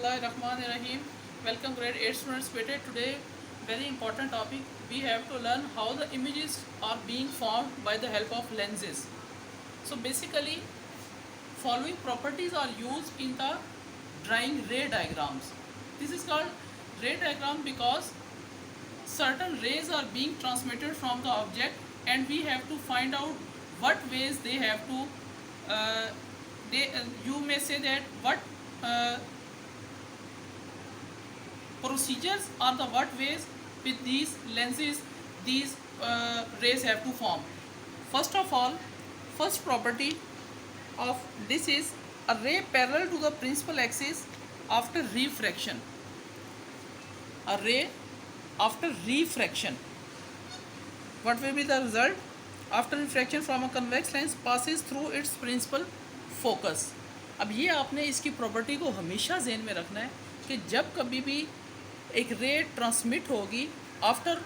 Bismillahirrahmanirrahim. Welcome grade 8 students. Today very important topic. We have to learn how the images are being formed by the help of lenses. So basically following properties are used in the drawing ray diagrams. This is called ray diagram because certain rays are being transmitted from the object and we have to find out what ways they have to you may say that what procedures are the what ways with these lenses these rays have to form. First of all, first property of this is a ray parallel to the principal axis after refraction. A ray after refraction, what will be the result? After refraction from a convex lens passes through its principal focus. अब ये आपने इसकी property को हमेशा ज़हन में रखना है कि जब कभी भी एक रे ट्रांसमिट होगी after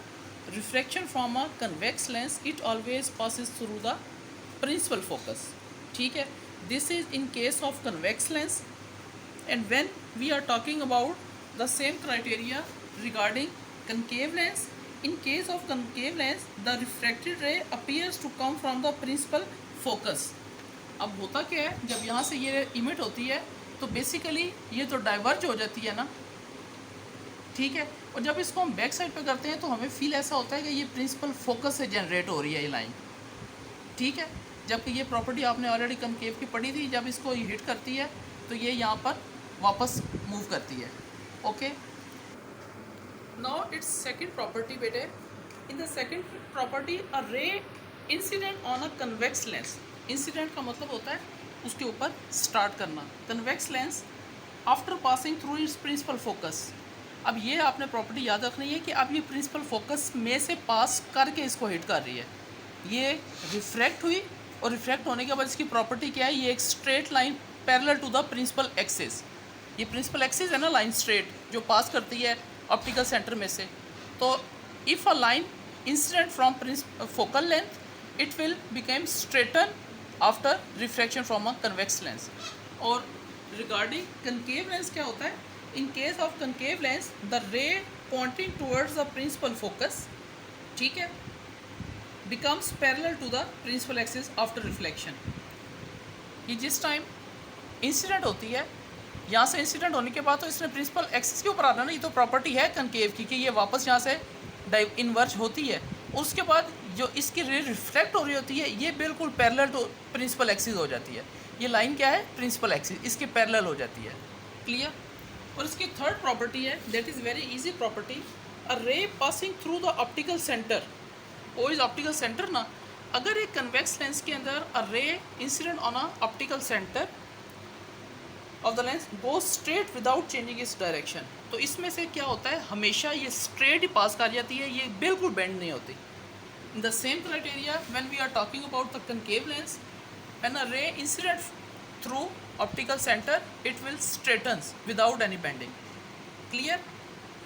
refraction from a convex lens it always passes through the principal focus. ठीक है, this is in case of convex lens. And when we are talking about the same criteria regarding concave lens, in case of concave lens the refracted ray appears to come from the principal focus. अब होता क्या है, जब यहाँ से ये emit होती है तो बेसिकली ये तो डाइवर्ज हो जाती है ना. ठीक है, और जब इसको हम बैक साइड पे करते हैं तो हमें फील ऐसा होता है कि ये प्रिंसिपल फोकस से जनरेट हो रही है ये लाइन. ठीक है, जबकि ये प्रॉपर्टी आपने ऑलरेडी कनकेव की पढ़ी थी. जब इसको हिट करती है तो ये यहाँ पर वापस मूव करती है. Okay, now its second property bete, in the second property a ray incident on a convex lens. incident का मतलब होता है उसके ऊपर स्टार्ट करना. convex lens after passing through its principal focus. अब ये आपने प्रॉपर्टी याद रखनी है कि अब ये प्रिंसिपल फोकस में से पास करके इसको हिट कर रही है. ये रिफ्रैक्ट हुई और रिफ्रैक्ट होने के बाद इसकी प्रॉपर्टी क्या है, ये एक straight line parallel to the principal axis. ये प्रिंसिपल एक्सिस है ना, लाइन स्ट्रेट जो पास करती है ऑप्टिकल सेंटर में से. तो if a line incident from focal length it will become straighten after refraction from a convex lens. और रिगार्डिंग कनकेव लेंस क्या होता है, in case of concave lens the ray pointing towards the principal focus, ठीक है, becomes parallel to the principal axis after reflection. ये जिस time incident होती है, यहाँ से इंसिडेंट होने के बाद तो इसने प्रिंसिपल एक्सिस के ऊपर आना ना. ये तो प्रॉपर्टी है कनकेव की कि ये वापस यहाँ से इन्वर्ज होती है. उसके बाद जो इसकी रे रिफ्लेक्ट हो रही होती है ये बिल्कुल पैरेलल टू प्रिंसिपल एक्सिस हो जाती है. ये लाइन क्या है, प्रिंसिपल एक्सिस, इसके पैरेलल हो जाती है. क्लियर. और इसकी थर्ड प्रॉपर्टी है, that is very easy property, a ray passing through the optical centre. O is optical centre ना. अगर एक कन्वेक्स लेंस के अंदर a ray incident on a optical centre of the lens go straight without changing its direction, तो इसमें से क्या होता है, हमेशा ये स्ट्रेट ही पास कर जाती है, ये बिल्कुल बेंड नहीं होती. In the same criteria when we are talking about the concave lens, when a ray incident through optical centre it will straightens without any bending. Clear.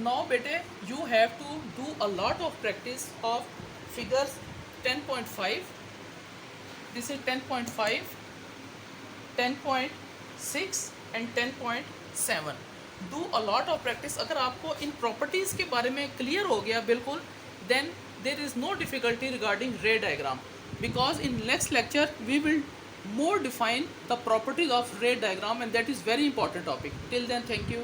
Now बेटे you have to do a lot of practice of figures 10.5. This is 10.5, 10.6 and 10.7. Do a lot of practice. अगर आपको इन properties के बारे में clear हो गया बिल्कुल, then there is no difficulty regarding ray diagram, because in next lecture we will more define the properties of ray diagram and that is very important topic. Till then, thank you.